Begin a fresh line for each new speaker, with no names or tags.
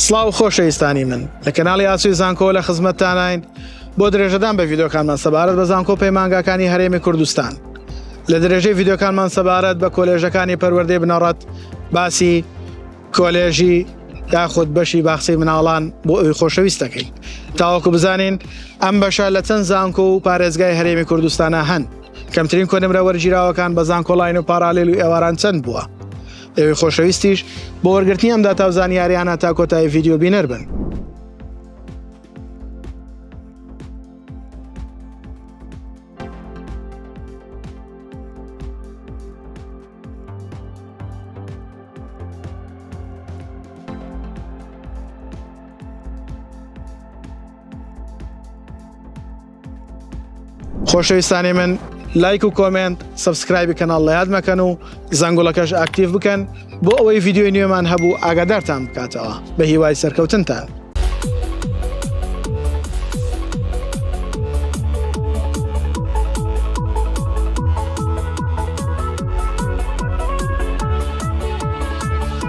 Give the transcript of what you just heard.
سڵاو خۆشەویستانی من لە کەناڵی ئاسووی زانکۆ لە خزمەتتانین بۆ درێژەدان بە ڤیدیۆکانمان سەبارەت بە زانکۆ پەیمانگاکانی هەرێمی کوردستان. لە درێژەی ڤیدیۆکانمان سەبارەت بە کۆلێژەکانی پەروەردەی بنەڕەت باسی کۆلێژی یاخود بەشی باخچەی مناڵان بۆ ئەوی خۆشەویست دەکەین تاوەکو بزانین ئەم بەشە لە چەند زانکۆ و پارێزگای هەرێمی کوردستانە هەن. کەمترین کۆنمرە وەرگیراوەکان بە زانکۆڵاین و پارالێل و ئێواران چەند بووە. ئەوی خۆشەویستیش بۆ وەرگرتنی ئەم داتا و زانیاریانە تا کۆتایی ڤیدیۆ بینەر بن. خۆشەویستانی من لایک و کۆمنت سبسکرایبی کەناڵ لە یاد مەکەن و زەنگوڵەکەش ئاکتیڤ بکەن بۆ ئەوەی ڤیدیۆی نوێمان هەبوو ئاگادارتان بکاتەوە. بە هیوای سەرکەوتنتان.